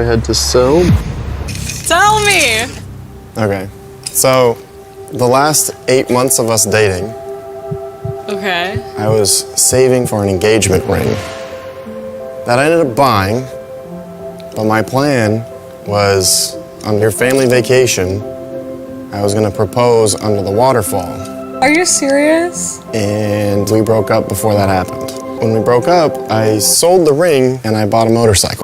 I had to sell. Tell me! Okay, so the last 8 months of us dating, Okay. I was saving for an engagement ring that I ended up buying, but my plan was on your family vacation, I was gonna propose under the waterfall, Are you serious? and we broke up before that happened. When we broke up, I sold the ring and I bought a motorcycle.